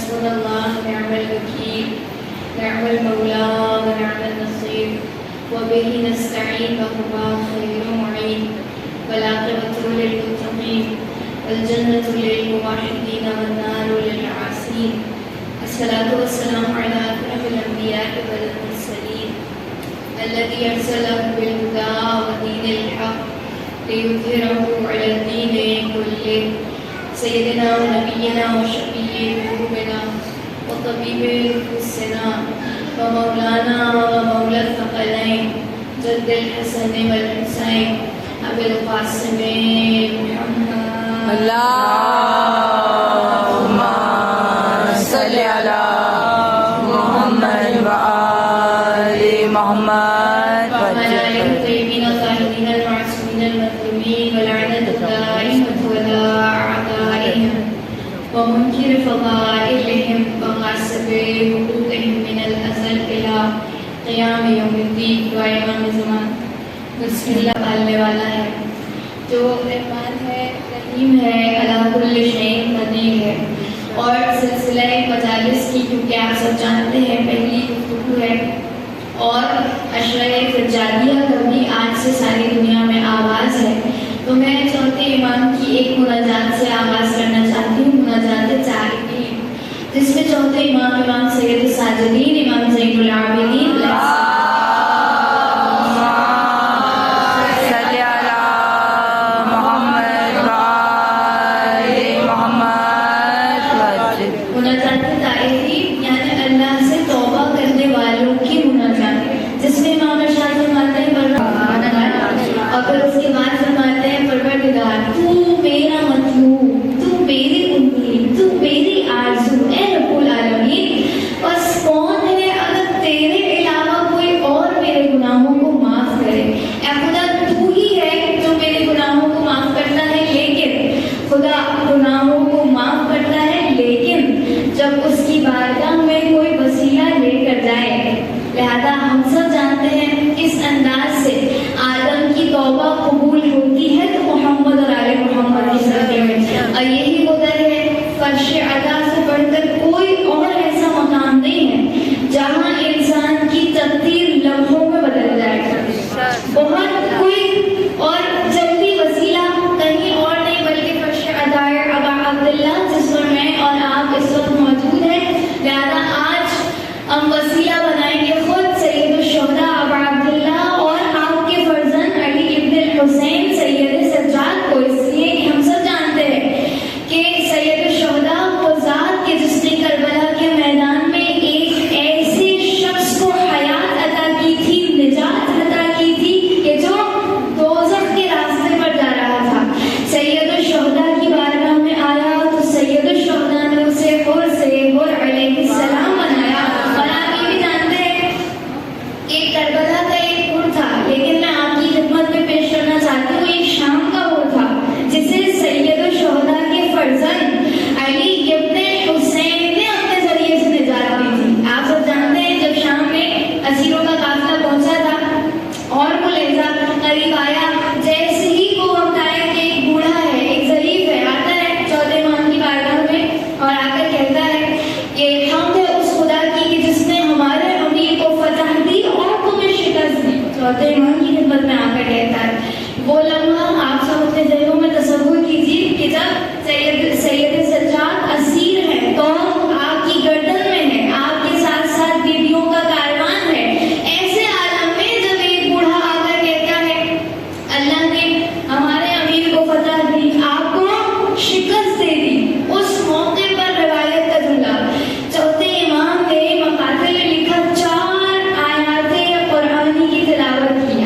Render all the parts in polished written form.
حسبنا الله نعم الوكيل نعم المولى ونعم النصير وبه نستعين وهو خير معين والعاقبة للمتقين والجنة للموحدين والنار للعاصين. الصلاة والسلام على أشرف الأنبياء والمرسلين الذي أرسله بالهدى ودين الحق ليظهره على الدين كله سيدنا ونبينا وشفيع قلوبنا وطبيب نفوسنا ومولانا ومولى الثقلين جد الحسن والحسين أبي القاسم محمد اللهم صل على محمد وآل محمد وعلى الطيبين الطاهرين المعصومين المظلومين واللعنة الدائمة على أعدائهم ومنكر فضائلهم وغاصب حقوقهم من الأزل إلى قیام یوم الدین. دعائے امام زمان. بسم اللہ پالنے والا ہے جو رحمان ہے رحیم ہے علی کل شیء قدیر ہے. اور سلسلہ مجالس کی کیونکہ آپ سب جانتے ہیں پہلی گفتگو ہے اور عشرہ فجادیہ کا بھی آج سے ساری دنیا میں آغاز ہے. تو میں چوتھے امام کی ایک مناجات سے آغاز کرنا چاہتی ہوں, مناجات چارقین, جس میں چوتھے امام سید الساجدین امام زین العابدین کی تلاوت کی.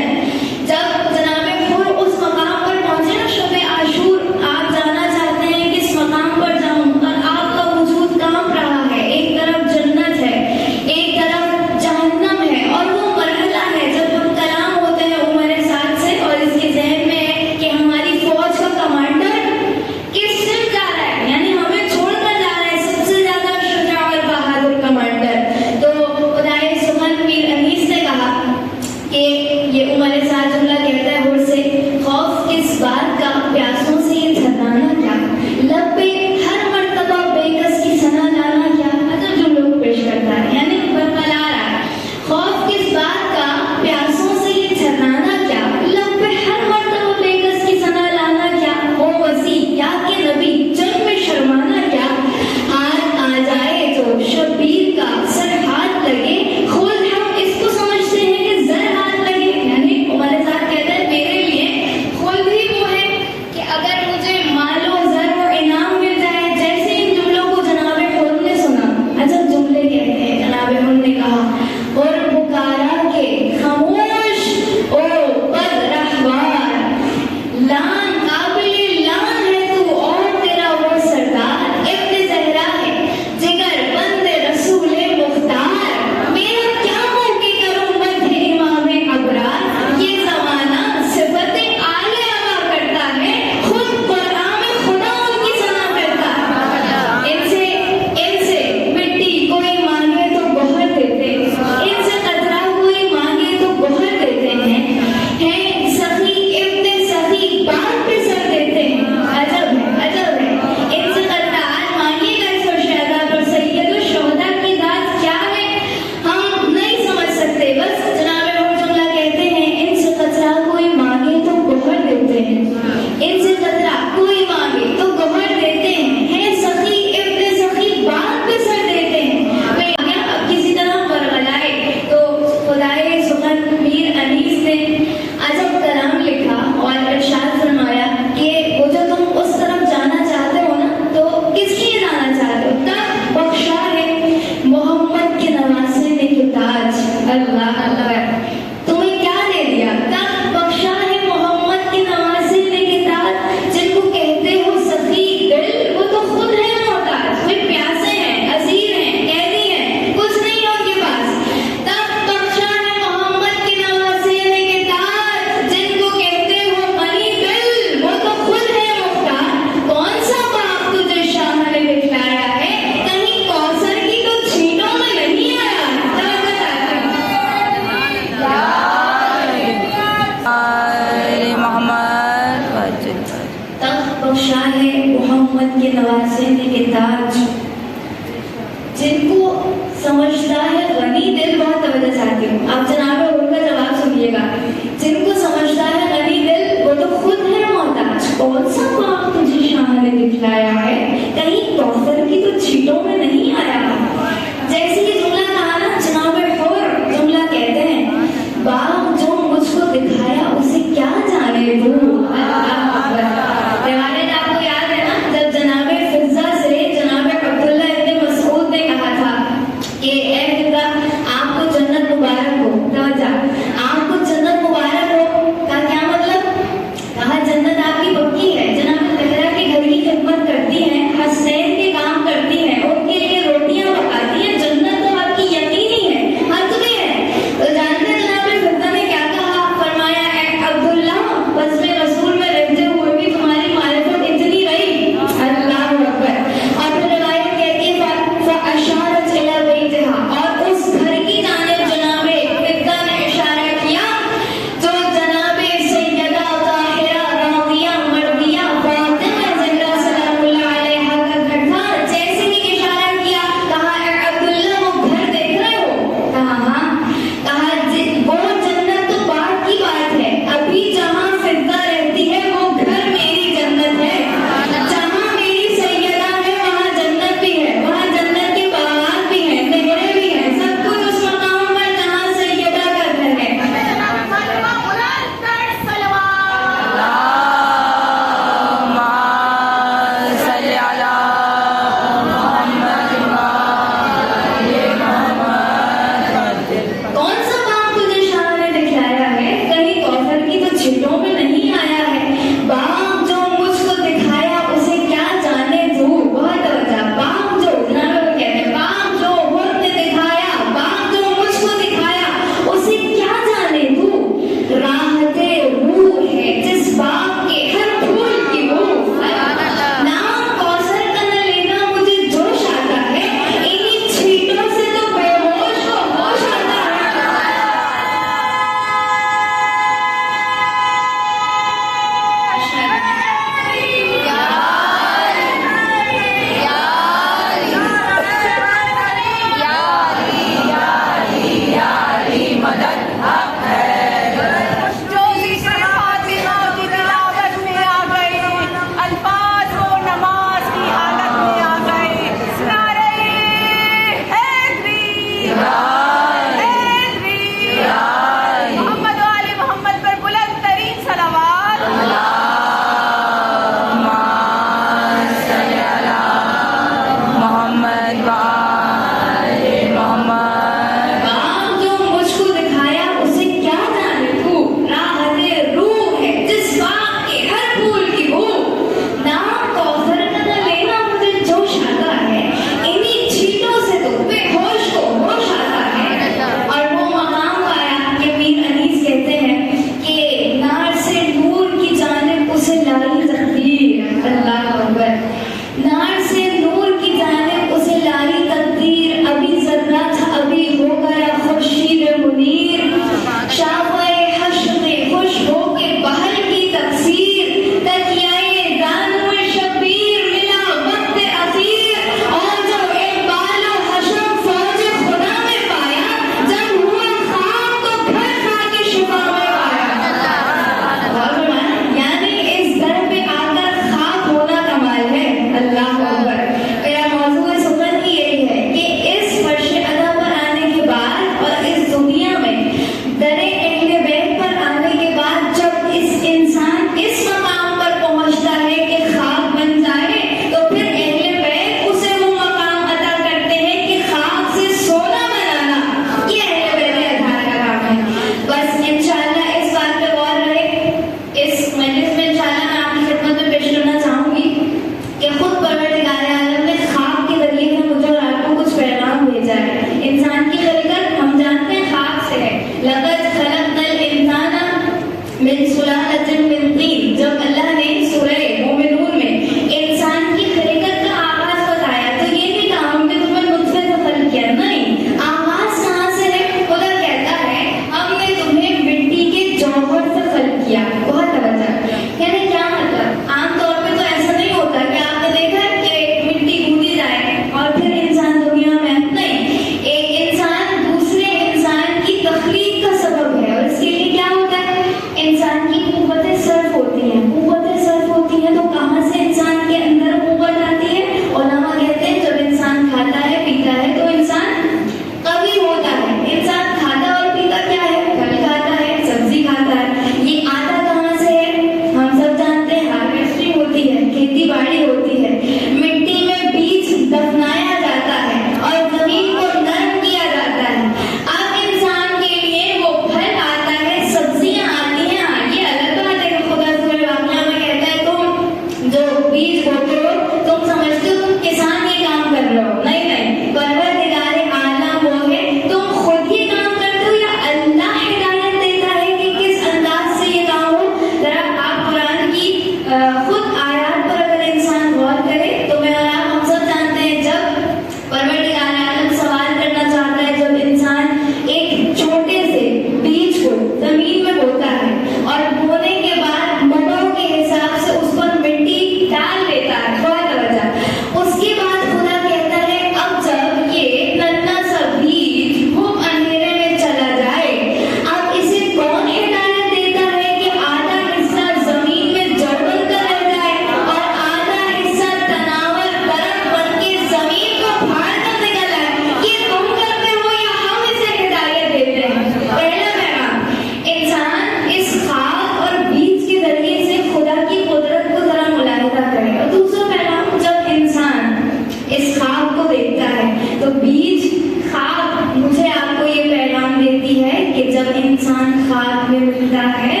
تو بیج خواب مجھے آپ کو یہ پیغام دیتی ہے کہ جب انسان خواب میں ملتا ہے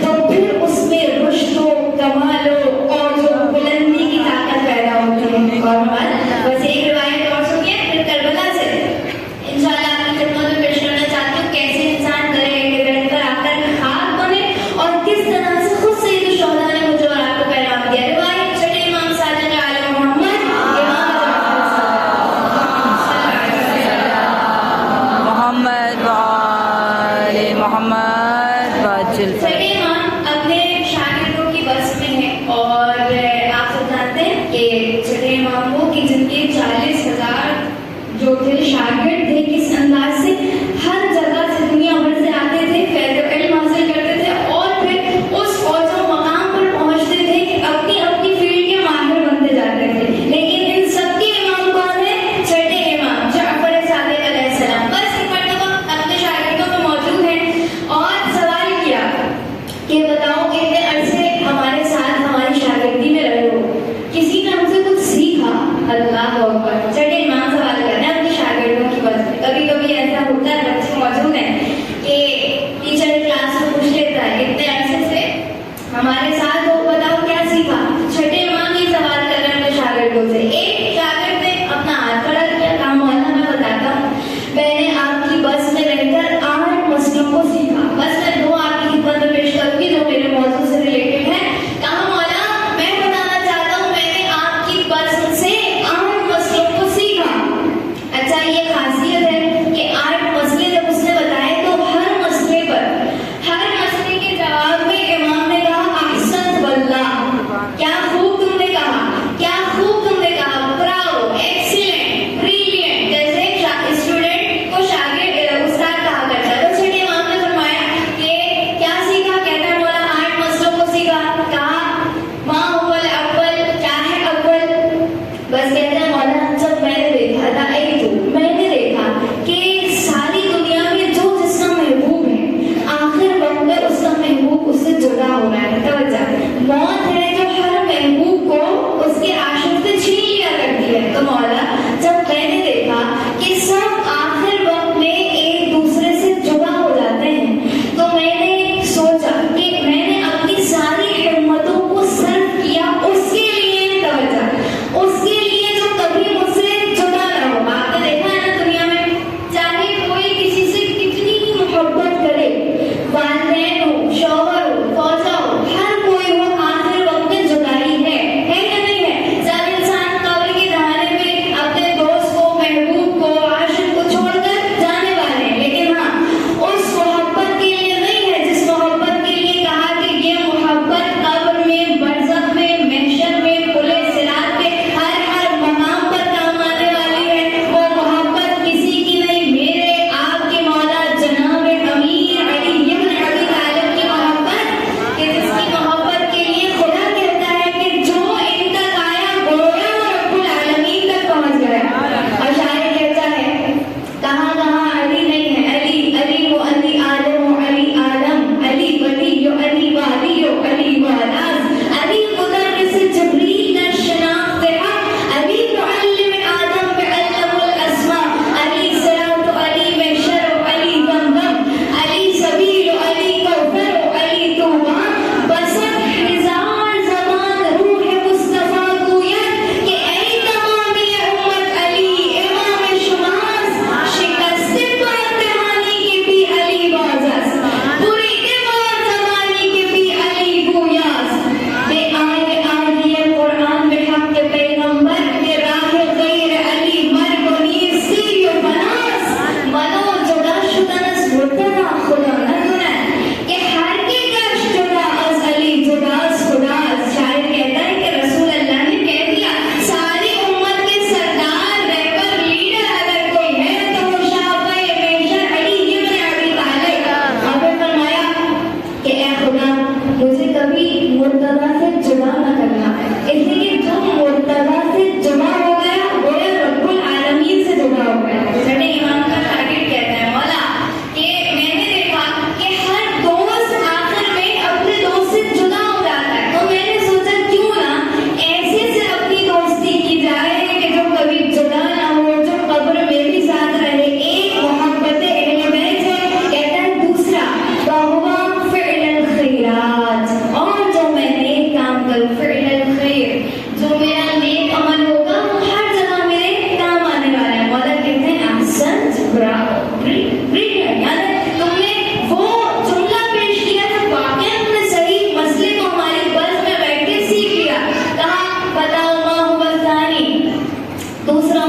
تو پھر اس میں رشد و کمال اور جو بلندی کی طاقت پیدا ہوتی ہے. اور بس ایک روایت اور سنیے پھر کربلا سے انشاءاللہ آپ کی خدمت میں پیش کرنا چاہتی ہوں کیسے انسان کرے کہ بیٹھ کر آ کر خواب بنے اور کس طرح سے خود سید الشہداء نے مجھے اور آپ کو پیغام دیا. روایت چھٹے امام ساجد عالم محمد محمد وآل محمد باجل. چھٹے امام اپنے شاگردوں کی بس میں ہیں اور آپ سب جانتے ہیں کہ چھٹے امام وہ کہ جن کے 40,000 جو تھے شاگرد تھے کس انداز سے ہر جگہ سے دنیا بھر سے آتے تھے فیض علم حاصل کرتے تھے اور پھر اس اوج و مقام پر پہنچتے تھے کہ اپنی اپنی فیلڈ کے ماہر بنتے جاتے تھے. لیکن ان سب کے امام کون ہیں؟ چھٹے امام جعفر صادق علیہ السلام. بس ایک مرتبہ اپنے شاگردوں میں موجود ہیں اور سوال کیا کہ بتاؤ اتنے عرصے ہمارے ساتھ ہماری شاگردی میں رہے ہو کسی نے ہم سے کچھ سیکھا؟ اللہ اکبر. چھٹے امام سوال کر رہے ہیں اپنے شاگردوں کی بس میں. کبھی کبھی ایسا ہوتا ہے بچے موجود ہیں کہ ٹیچر کلاس میں پوچھ لیتا ہے اتنے عرصے سے ہمارے ساتھ ہو بتاؤ کیا سیکھا؟ چھٹے امام یہ سوال کر رہے ہیں اپنے شاگردوں سے. ایک شاگرد نے اپنا ہاتھ کھڑا کیا کہا مولانا میں بتاتا ہوں میں نے آپ کی بس میں رہ کر 8 مسئلوں کو سیکھا. بس میں 2 آپ کی خدمت میں پیش کروں گی جو میرے موضوع سے ریلیٹڈ ہے. کہا مولانا میں بتانا چاہتا ہوں میں نے آپ کی بس سے 8 مسئلوں کو سیکھا. اچھا یہ خاصیت ہے کہ 8 مسئلے جب اس نے بتائے تو ہر مسئلے کے جواب میں امام نے کہا احسنت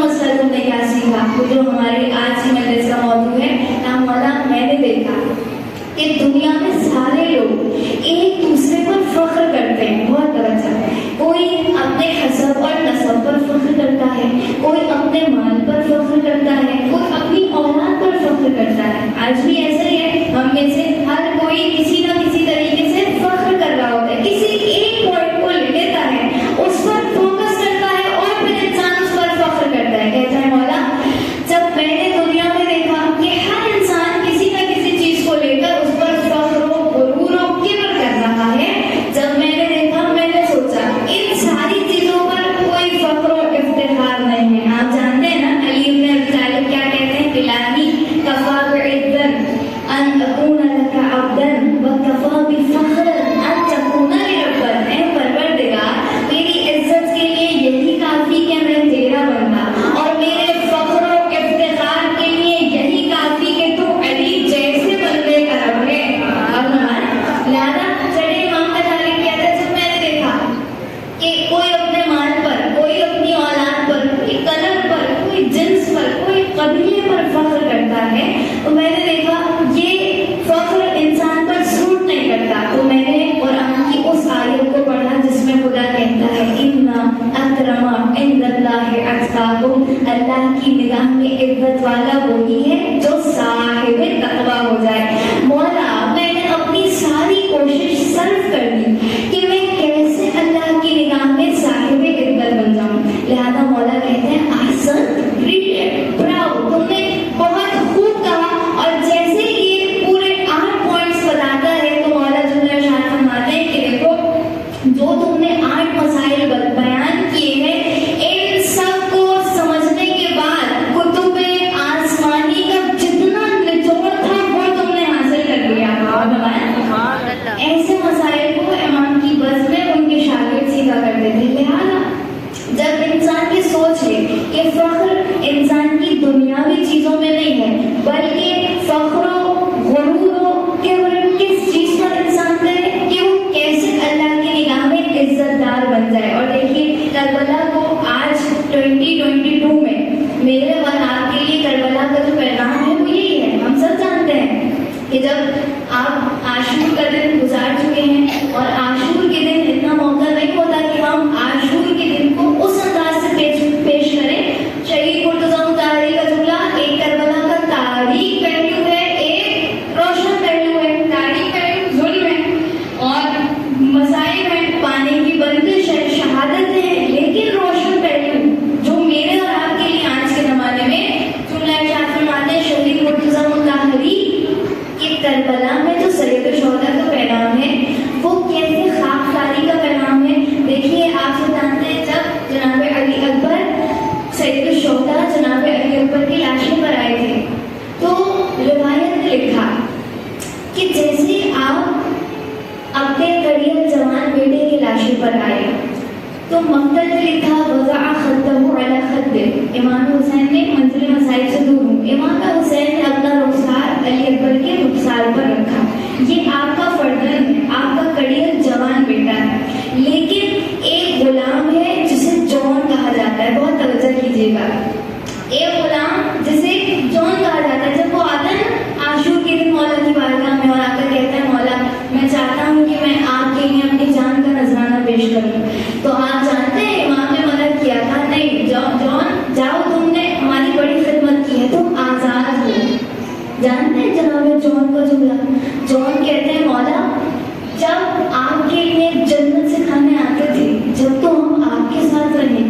مسئلہ تم نے کیا سیکھا؟ وہ جو ہماری آج کی مجلس کا موضوع ہے، یا مولا میں نے دیکھا کہ دنیا میں سارے لوگ ایک دوسرے پر فخر کرتے ہیں، بہت توجہ، کوئی اپنے حسب اور نسب پر فخر کرتا ہے، کوئی اپنے مال پر فخر کرتا ہے، کوئی اپنی اولاد پر فخر کرتا ہے. آج بھی ایسا ہی ہے، ہم میں سے ہر کوئی کسی نہ کسی طریقے سے فخر کر رہا ہوتا ہے، کسی ایک پوائنٹ کو لے لیتا ہے، اس پر فوکس کرتا ہے اور پھر انسان اس پر فخر کرتا ہے. کہتا ہے مولا جب میں نے دنیا میں دیکھا کہ ہر انسان کسی نہ کسی چیز کو لے کر اس پر فخر و غرور و کبر کر رہا ہے، جب میں نے دیکھا میں نے سوچا ان ساری چیزوں پر کوئی فخر و افتخار نہیں ہے. آپ جانتے ہیں نا علی بن ابی طالب کیا کہتے ہیں؟ الہی کفا بعزا ان اکون لک عبدا وکفا بفخر ان تکون لربا. اے پروردگار میری عزت کے لیے یہی کافی کہ میں تیرا بندہ، اور میرے فخر و افتخار کے لیے یہی کافی کہ تو علی جیسے بندے کا رب ہے. اور لہذا چڑھے امام غزالی کہتا ہے جب میں نے دیکھا کہ کوئی اپنے مال پر، کوئی اپنی اولاد پر، کوئی کلر پر، کوئی جنس پر، کوئی قبیلے پر فخر کرتا ہے، تو میں نے دیکھا یہ فخر انسان پر سوٹ نہیں کرتا. تو میں نے قرآن کی اس آیت کو پڑھا جس میں خدا کہتا ہے ان اکرم عند اللہ اتقاکم، اللہ کی نگاہ میں عزت والا وہی ہے جو صاحب تقویٰ ہو جائے. مولا میں نے اپنی ساری کوشش صرف کر دی کہ میں کیسے اللہ کی نگاہ میں صاحب عزت بن جاؤں. لہذا مولا کہتے ہیں احسن، بریلینٹ، براو، تم نے بہت خوب کہا. اور جیسے یہ پورے 8 پوائنٹس بتاتا ہے تو مولا جو ہے ارشاد فرماتے ہیں کہ دیکھو جو تم نے 8 مسائل بیان کیے ہیں، ان سب کو سمجھنے کے بعد کتب آسمانی کا جتنا نچوڑ تھا وہ تم نے حاصل کر لیا. ایسے مسائل کو امام کی بس میں ان کے شاگرد سیدھا کرتے تھے. لہٰذا جب انسان کی سوچ ہے کہ فخر انسان کی دنیاوی چیزوں میں نہیں ہے بلکہ فخر و غرور و کس چیز پر انسان کرے کہ وہ کیسے اللہ کی نگاہ میں عزت دار بن جائے. اور دیکھیے کربلا کو آج 2022 میں میرے اور آپ کے لیے کربلا کا جو پیغام ہے وہ یہی ہے. ہم سب جانتے ہیں کہ جب آپ عاشور کا دن گزار چکے ہیں، اور عاشور کے دن اتنا موقع نہیں ہوتا کہ ہم عاشور کے دن کو اس انداز سے پیش کریں. شہید مرتضیٰ مطہری کا جملہ ایک کربلا کا تاریخ پہلو ہے، ایک روشن پہلو ہے. تاریخ پہلو ظلم ہے اور مسائل ہیں، پانی کی بندش ہے، شہادت ہے، لیکن روشن پہلو جو میرے اور آپ کے لیے آج کے زمانے میں جملہ ارشاد فرماتے ہیں شہید مرتضیٰ مطہری کہ کربلا میں جو سید الشہداء کا پیغام ہے وہ کیسے خاکساری کا پیغام ہے. دیکھیے آپ سے جانتے ہیں جب جناب علی اکبر سید الشہداء جناب علی اکبر کی لاشیں پر آئے تھے تو روایت نے لکھا کہ جیسے آپ اپنے کڑیل جوان بیٹے کی لاشیں پر آئے تو مقتل نے لکھا وضع خدہ علی خدہ، امام حسین نے منزل مسائل سے دور ہوں، امام حسین نے اپنا رخسار علی اکبر کے رخسار پر رکھا. یہ آپ کا فردن ہے، آپ کا کڑیل جوان بیٹا ہے، لیکن ایک غلام ہے جسے جون کہا جاتا ہے. بہت توجہ کیجیے گا، ایک غلام جسے جون کہا جاتا ہے جب وہ آتا ہے عاشور کے دن مولا کی بارگاہ میں اور آ کر کہتا ہے مولا میں چاہتا ہوں کہ میں آپ کے لیے اپنی جان کا نذرانہ پیش کروں، تو آپ جانتے ہیں امام نے منع کیا تھا نہیں جون جاؤ، تم نے ہماری بڑی خدمت کی ہے، تم آزاد ہو. جانتے ہیں جناب جون کا جملہ؟ جون کہتے ہیں مولا جب آپ کے لیے جنت سے کھانے آتے تھے جب تو ہم آپ کے ساتھ رہے،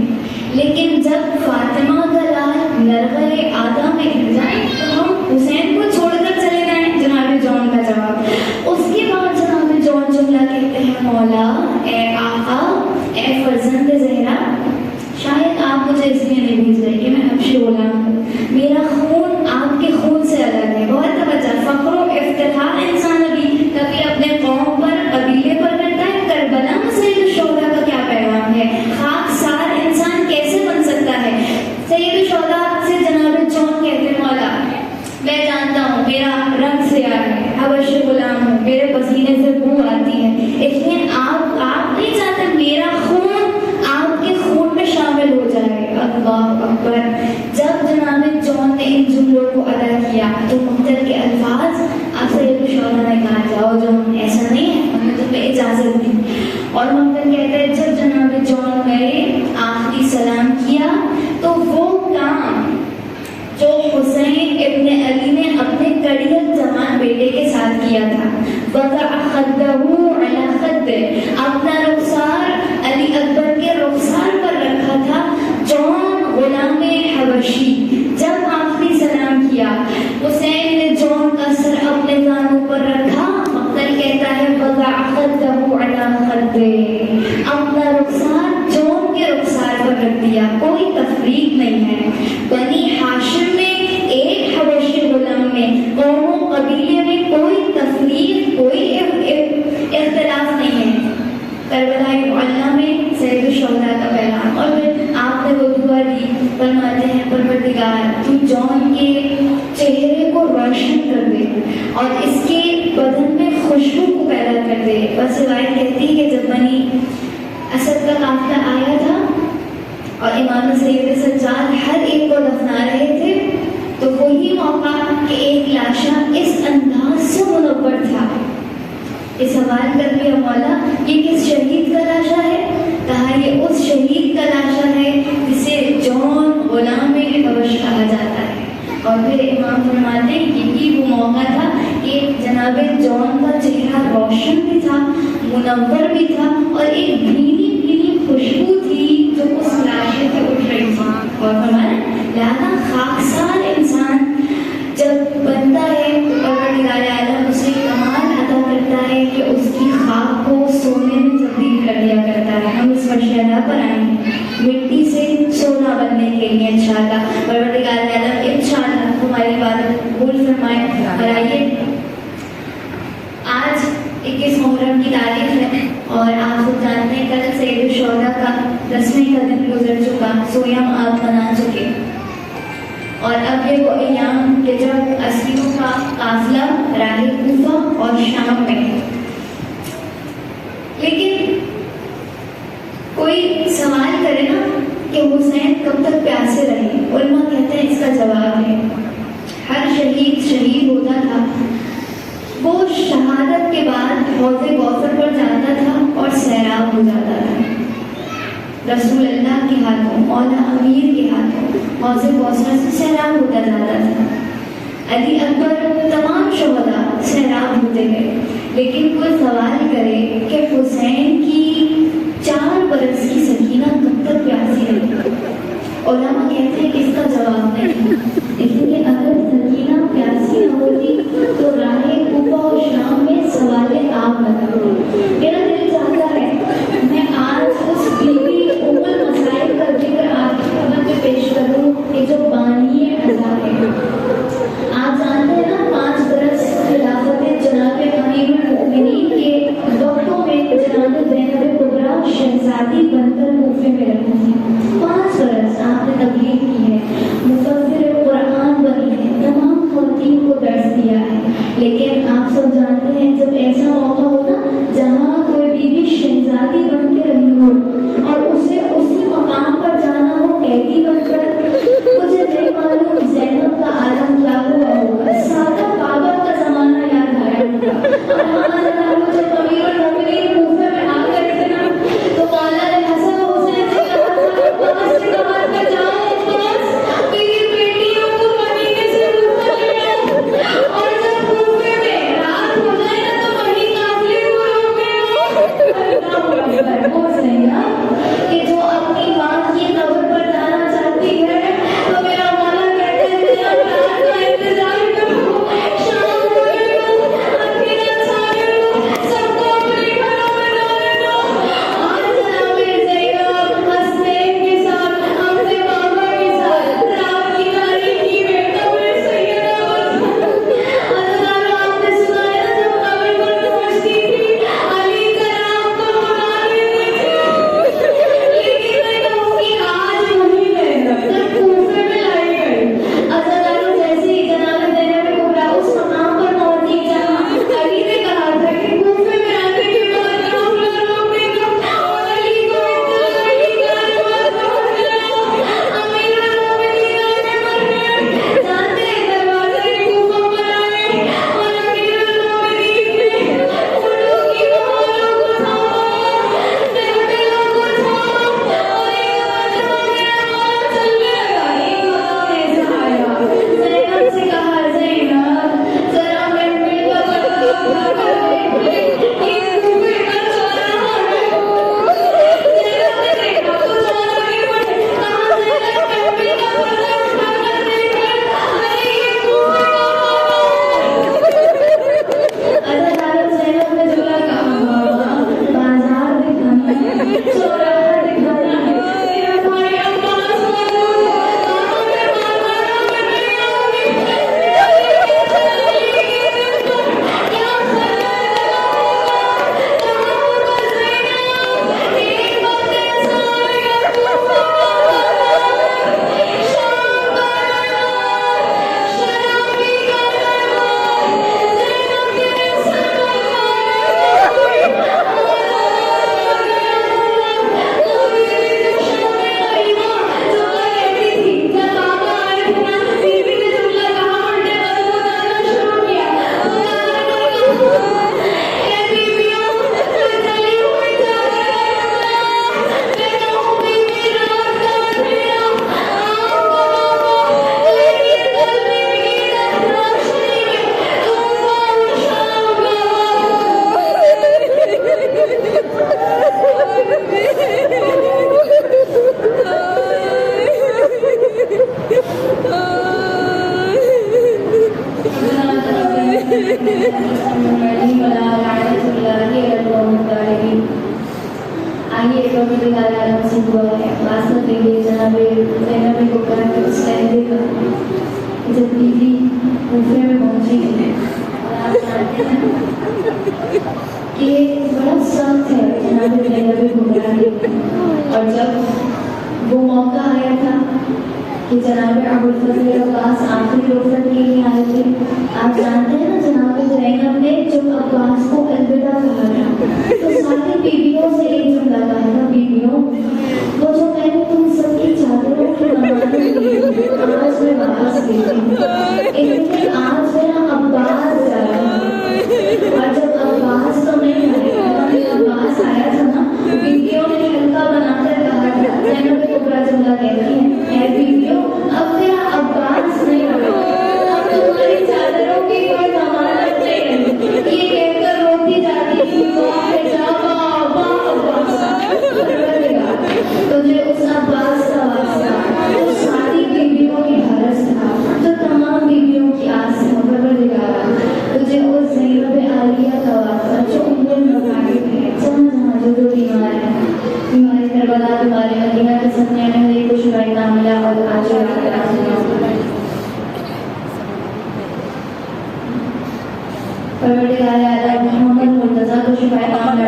لیکن جب فاطمہ کا لال نرغے آدھا میں گر جائے تو ہم حسین کو چھوڑ کر چلے جائیں. جناب جون کا جواب. اس کے بعد جناب جون جملہ کہتے ہیں مولا اے آقا، اے فرزند زہرا، شاید آپ مجھے اس لیے نہیں بھیج رہے کہ میں حبشی غلام ہوں، میرا خون آپ کے خون سے الگ ہے. بہت توجہ، فخر و افتخار انسان کبھی اپنے قوم پر قبیلے پر کرتا ہے. کربلا میں سید الشہداء کا کیا پیغام ہے؟ خاکسار انسان کیسے بن سکتا ہے؟ سید الشہداء سے جناب جون کہتے ہیں مولا میں جانتا ہوں میرا رنگ سیاہ ہے، حبشی غلام ہوں، میرے پسینے سے بو آتی ہے، لیکن آپ نہیں چاہتے میرا خون آپ کے خون میں شامل ہو جائے. اللہ اکبر. فرائض کو ادا کیا تو مقتل کے الفاظ آپ سید الشہداء نے کہا جاؤ جان ایسا نہیں ہے، ہم نے تمہیں اجازت دی. اور مقتل کہتے ہیں جب جناب جان گئے آخری سلام کیا تو وہ کام جو حسین ابن علی نے اپنے کڑیل جوان بیٹے کے ساتھ کیا تھا، وضع خدہ علی خدہ، اپنا رخسار علی اکبر کے رخسار پر رکھا تھا. جون غلام حبشی جب آخری سلام کیا حسین نے جون کا سر اپنے زانوں پر رکھا. مقتل کہتا ہے وضع خدہ علی خدہ، اپنا رخسار جون کے رخسار پر رکھ دیا. کوئی تفریق نہیں ہے. بنی ہاشم میں ایک حبشی غلام میں قوم و قبیلے میں کوئی تفریق کوئی اختلاف نہیں ہے. کربلا معلیٰ میں سید الشہداء کا پیغام، اور پھر آپ نے وہ دعا دی، فرماتے ہیں پروردگار تو جون کے چہرے کو روشن کر دے اور اس کے بدن میں خوشبو کو پیدا کر دے. بس روایت کہتی ہے کہ جب بنی اسد کا قافلہ آیا تھا اور امام سید سجاد ہر ایک کو دفنا رہے تھے تو وہی موقع کہ ایک لاشا اس انداز سے منور تھا. یہ سوال کر لیا مولا یہ کس شہید کا لاشا ہے؟ کہا یہ اس شہید کا لاشا ہے جسے جون غلام حبش کہا جاتا ہے. اور پھر امام فرماتے ہیں یہی وہ موقع تھا کہ جناب جون کا چہرہ روشن بھی تھا، منور بھی تھا، اور ایک بھینی بھینی خوشبو تھی جو اس لاشے سے اٹھ رہی تھی. اور فرمایا لہذا خاکسار انسان جب بنتا ہے تو پروردگار عالم اسے کمال عطا کرتا ہے کہ اس کی خاک کو سونے میں تبدیل کر دیا کرتا ہے. ہم اس مشورہ پر آئے ہیں مٹی سے سونا بننے کے لیے انشاءاللہ. پروردگار عالم انشاءاللہ ہماری عبادت قبول فرمائے. اور آئیے آج 21 محرم کی تاریخ ہے اور آپ لوگ جانتے ہیں کل سید الشہداء کا 10ویں کا دن گزر چکا، سویم آپ منا چکے، اور اب یہ وہ ایام کہ جب اسیروں کا قافلہ راہ کوفہ اور شام میں ہے. لیکن کوئی سوال کرے نا کہ حسین کب تک پیاسے رہے، علماء کہتے ہیں اس کا جواب ہے ہر شہید ہوتا تھا وہ شہادت کے بعد حوض کوثر پر جاتا تھا اور سیراب ہو جاتا تھا. رسول اللہ کے ہاتھوں، مولا امیر کے ہاتھوں حوض کوثر سے سیراب ہوتا جاتا تھا. علی اکبر تمام شہداء سیراب ہوتے گئے. لیکن کوئی سوال کرے کہ حسین کی 4 برس کی سکینہ کب تک پیاسی رہی، علماء کہتے ہیں کہ اس کا جواب نہیں. لیکن اگر سکینہ پیاسی نہ ہوتی تو راہ کوفہ اور شام میں سوال آپ لگا. میرا دل چاہتا ہے میں آج اس بیوی ام المصائب کا ذکر آپ کی خدمت میں پیش کروں کہ جو بانی عزا ہے. آپ جانتے ہیں نا 5 برس خلافت جناب امیر المؤمنین کے وقتوں میں جناب زینب کبریٰ شہزادی بن کر کوفے میں رہی تھی. 5 برس آپ نے تبلیغ کی ہے. مفسر کہ بڑا سخت ہے جناب زینب کبریٰ، اور جب وہ موقع آیا تھا کہ جناب ابوالفضل عباس آخری رخصت کے لیے آئے تھے، آپ جانتے ہیں نا جناب زینب نے جب عباس کو الوداع کہا تھا تو ساری بیویوں سے ایک جملہ کہا تھا، بیویوں وہ جو میں نے تم سب کی چادروں کی امانت لی آج میں واپس لیتی ہوں، لیکن آج میرا عباس جا رہا ہے، اور جب عباس تو نہیں آیا، عباس آیا تھا نا، بیویوں نے ہلکا بنا کر کہا تھا، زینب کبریٰ جملہ کہتی ہے، اے بیویوں اب میرا عباس نہیں ہوگا، اب تمہاری چادروں کی کوئی ضمانت نہیں ہے، یہ کہہ کر روتی جاتی تھی، واہ جابا واہ عباس، پروردگار تجھے اس عباس کا واسطہ جو ساری بیویوں کی حرس تھا، جو تمام بیویوں کی آس تھا، پروردگار تجھے اس زینب عالیہ کا واسطہ جو ام المکارم ہے، جہاں جہاں جو بیمار ہے، بیماری کربلا تمہارے مدینہ کے سپنے میں ہوئی کچھ بڑھنا ملا اور آج پروردگار اعلیٰ محمد مرتضیٰ کو شفائے کام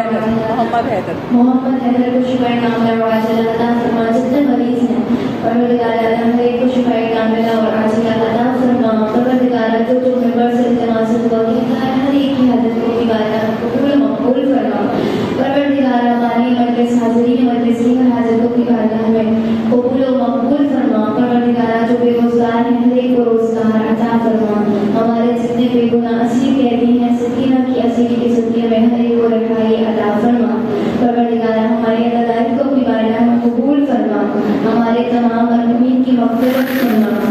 محمد حیدر کو شفائے کام لڑوا جل عطا فرما، جتنے مریض ہیں پروردگار اعلیٰ ہر ایک کو شفائے کام ملا اور عاجل عطا فرما، پروردگار جو جو منبر سے التماس دعا کہتا ہے ہر ایک کی حاجت کو عبادت قبول مقبول فرما، پروردگار ہماری مجلس حاضرین مجلس کی ہر حاجت کو عبادت میں قبول و مقبول فرما، پروردگار جو بے روزگار ہیں ہر ایک کو روزگار عطا فرما، ہمارے جتنے بے گناہ اسیر قیدی ہیں سکینہ کی اسیری کی صدقے میں ہر ایک کو رہائی عطا فرما، پروردگار ہماری ادائیگی کو اپنی بارگاہ میں قبول فرما، ہمارے تمام مرحومین کی مغفرت فرما،